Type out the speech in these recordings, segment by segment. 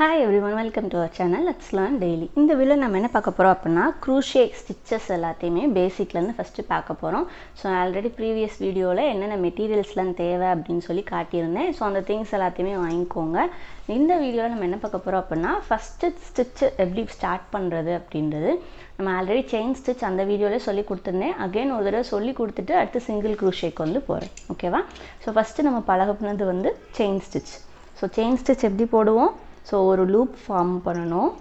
Hi everyone, welcome to our channel. Let's learn daily. இந்த video நம்ம என்ன பார்க்க போறோம் அப்படினா crochet stitches எல்லாத்தையுமே பேசிக்ல இருந்து ஃபர்ஸ்ட் பார்க்க போறோம். சோ ஆல்ரெடி previous வீடியோல என்னென்ன மெட்டீரியல்ஸ்லாம் தேவை அப்படினு சொல்லி காட்டியிருந்தேன். சோ அந்த things எல்லாத்தையுமே வாங்கிக்கோங்க. இந்த வீடியோல நம்ம என்ன பார்க்க போறோம் அப்படினா ஃபர்ஸ்ட் ஸ்டிட்ச் எப்படி ஸ்டார்ட் பண்றது அப்படின்றது நம்ம ஆல்ரெடி செயின் ஸ்டிட்ச் அந்த வீடியோல சொல்லி கொடுத்திருந்தேன். அகைன் ஒரு தடவை சொல்லி கொடுத்துட்டு அடுத்து சிங்கிள் crochetக்கு வந்து போறேன். ஓகேவா? சோ ஃபர்ஸ்ட் நம்ம பழகுனது வந்து chain stitch. So chain stitch எப்படி போடுவோம்? So ஒரு லூப் ஃபார்ம் பண்ணனும்.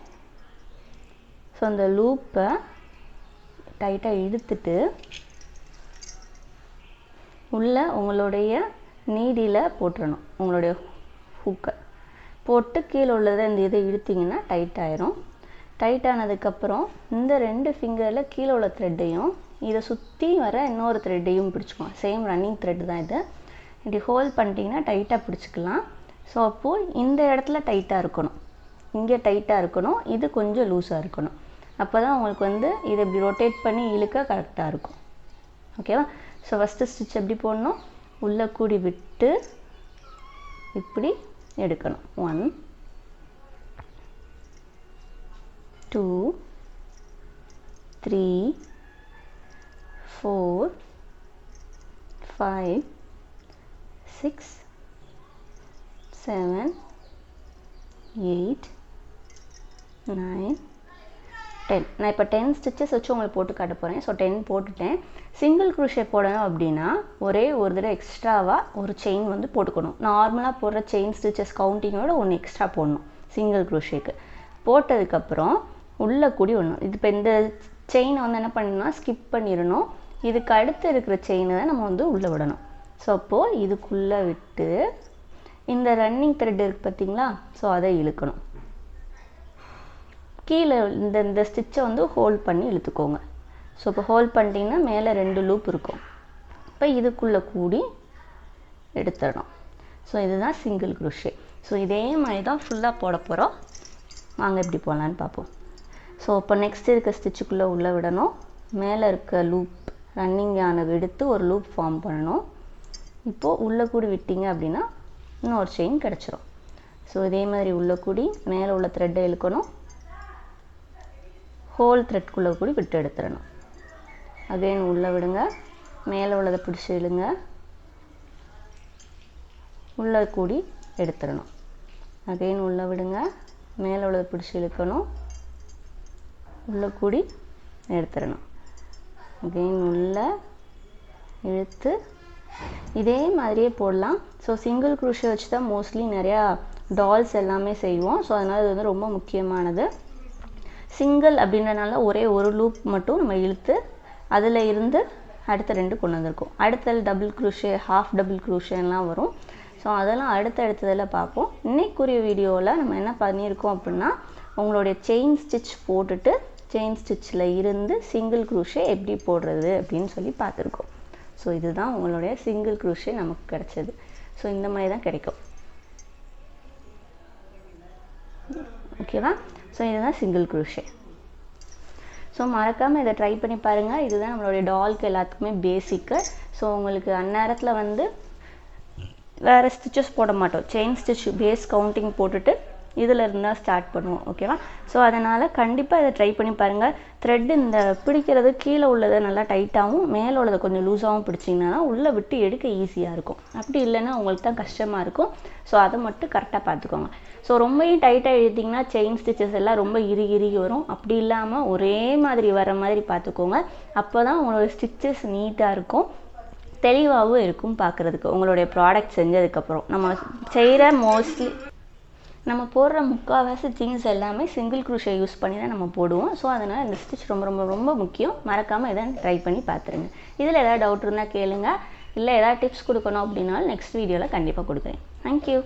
சோ அந்த லூப்பை டைட்டா இழுத்துட்டு உள்ள உங்களுடைய நீடில போட்றணும். உங்களுடைய ஹூக்க போட்டு கீழ உள்ளத இந்த இதை இழுத்தீங்கன்னா டைட் ஆயிரும். டைட் ஆனதுக்கு அப்புறம் இந்த ரெண்டு ஃபிங்கர்ல கீழ உள்ள த்ரெட்டையும் இத சுத்தி வர இன்னொரு த்ரெட்டையும் பிடிச்சுக்கோங்க. சேம் ரன்னிங் த்ரெட் தான் இது. இப்படி ஹோல்ட் பண்ணிட்டீங்கன்னா டைட்டா பிடிச்சுக்கலாம். சோ அப்போ இந்த இடத்துல டைட்டா இருக்கணும். இங்க டைட்டா இருக்கணும். இது கொஞ்சம் லூசா இருக்கணும். அப்பதான் உங்களுக்கு வந்து இத இப்படி ரொட்டேட் பண்ணி இழுக்க கரெக்ட்டா இருக்கும். ஓகேவா? சோ ஃபர்ஸ்ட் ஸ்டிட்ச் எப்படி போடணும்? உள்ள கூடி விட்டு இப்படி எடுக்கணும். 1 2 3 4 5 6 7 8 9 10. நான் இப்ப 10 ஸ்டிச்சஸ் வச்சு உங்களுக்கு போட்டு காட்ட போறேன். சோ 10 போட்டுட்டேன். சிங்கிள் crochet போடணும் அப்படினா ஒரே ஒரு தடவை எக்ஸ்ட்ராவா ஒரு செயின் வந்து போட்டுக்கணும். நார்மலா போடுற செயின் ஸ்டிச்சஸ் கவுண்டிங்கோட ஒன்னு எக்ஸ்ட்ரா போடணும் சிங்கிள் crochetக்கு. போட்டதுக்கு அப்புறம் உள்ள கூடி ஒண்ணு. இது இப்ப இந்த செயின் வந்து என்ன பண்ணனும்னா ஸ்கிப் பண்ணிரணும். இதுக்கு அடுத்து இருக்கிற செயினை தான் நம்ம வந்து உள்ள விடணும். சோ அப்போ இதுக்குள்ள விட்டு இந்த ரன்னிங் த்ரெட் இருக்கு பாத்தீங்களா? சோ அதை இழுக்கணும். கீழ இந்த ஸ்டிட்சை வந்து ஹோல்ட் பண்ணி இழுத்துக்கோங்க. சோ இப்ப ஹோல்ட் பண்ணிட்டீங்கன்னா மேலே ரெண்டு லூப் இருக்கும். இப்ப இதுக்குள்ள கூடி எடுத்துறணும். சோ இதுதான் சிங்கிள் crochet. சோ இதே மாதிரி தான் ஃபுல்லா போட போறோம். வாங்க எப்படி போடலாம்னு பாப்போம். சோ இப்ப நெக்ஸ்ட் இருக்க ஸ்டிட்சுக்குள்ள உள்ள விடணும். மேலே இருக்க லூப் ரன்னிங் ஆனது எடுத்து ஒரு லூப் ஃபார்ம் பண்ணனும். இப்போ உள்ள கூடி விட்டீங்க அப்படினா இன்னொரு செயின் கிடைச்சிரும். சோ இதே மாதிரி உள்ள கூடி மேலே உள்ள த்ரெட்டை இழுக்கணும். ஹோல் த்ரெட் குள்ள கூடி விட்டு எடுத்துறணும். அகைன் உள்ள விடுங்க. மேலே உள்ளத பிடிச்சு இழுங்க. உள்ள கூடி எடுத்துறணும். அகைன் உள்ள விடுங்க. மேலே உள்ளத பிடிச்சு இழுக்கணும். உள்ள கூடி எடுத்துறணும். அகைன் உள்ள இழுத்து இதே மாதிரியே போடலாம். சோ சிங்கிள் crochet வச்சு தான் மோஸ்ட்லி நிறைய டால்ஸ் எல்லாமே செய்வோம். சோ அதனால இது வந்து ரொம்ப முக்கியமானது. சிங்கிள் அப்படின்றனால ஒரே ஒரு லூப் மட்டும் நம்ம இழுத்து அதுல இருந்து அடுத்த ரெண்டு கொண்டு வந்திருக்கோம். அடுத்த double crochet, half double crochet எல்லாம் வரும். சோ அதெல்லாம் அடுத்ததுல பாப்போம். இன்னைக்குரிய வீடியோல நம்ம என்ன பண்ணிருக்கோம் அப்படினா உங்களுடைய செயின் ஸ்டிட்ச் போட்டுட்டு செயின் ஸ்டிட்ச்ல இருந்து சிங்கிள் crochet எப்படி போடுறது அப்படினு சொல்லி பார்த்திருக்கோம். சோ இதுதான் உங்களுடைய சிங்கிள் crochet நமக்கு கிடைச்சது. சோ இந்த மாதிரி தான் கிடைக்கும். ஓகேவா? சோ இதுதான் சிங்கிள் crochet. சோ மறக்காம இத ட்ரை பண்ணி பாருங்க. இதுதான் நம்மளுடைய டால்க்கு எல்லாத்துக்குமே பேசிக். சோ உங்களுக்கு அந்நேரத்துல வந்து வேற ஸ்டிச்சஸ் போட மாட்டோம். செயின் ஸ்டிட்ச் பேஸ் கவுண்டிங் போட்டுட்டு இதுல இருந்தா ஸ்டார்ட் பண்ணுவோம். ஓகேவா? சோ அதனால கண்டிப்பா இத ட்ரை பண்ணி பாருங்க. த்ரெட் இந்த பிடிக்கிறது கீழ உள்ளத நல்லா டைட்டாவும் மேலே உள்ளத கொஞ்சம் லூசாவும் பிடிச்சீங்கன்னா உள்ள விட்டு எடுக்க ஈஸியா இருக்கும். அப்படி இல்லனா உங்களுக்கு தான் கஷ்டமா இருக்கும். சோ அத மட்டும் கரெக்ட்டா பாத்துக்கோங்க. சோ ரொம்ப டைட்டா இழுத்தீங்கன்னா செயின் ஸ்டிச்சஸ் எல்லாம் ரொம்ப இறுகி வரும். அப்படி இல்லாம ஒரே மாதிரி வர மாதிரி பாத்துக்கோங்க. அப்பதான் உங்களோட ஸ்டிச்சஸ் நீட்டா இருக்கும். தெளிவாவும் இருக்கும் பார்க்கிறதுக்கு. உங்களுடைய ப்ராடக்ட் செஞ்சதுக்கு அப்புறம் நம்ம செய்யற மோஸ்ட்லி நம்ம போடுற முக்காவாசி things எல்லாமே சிங்கிள் crochet யூஸ் பண்ணி தான் நம்ம போடுவோம். சோ அதனால இந்த ஸ்டிட்ச் ரொம்ப முக்கியம். மறக்காம இத ட்ரை பண்ணி பாத்துருங்க. இதுல ஏதாவது டவுட் இருந்தா கேளுங்க. இல்ல ஏதாவது டிப்ஸ் கொடுக்கணும் அப்படினா நெக்ஸ்ட் வீடியோல கண்டிப்பா கொடுக்கிறேன். Thank you.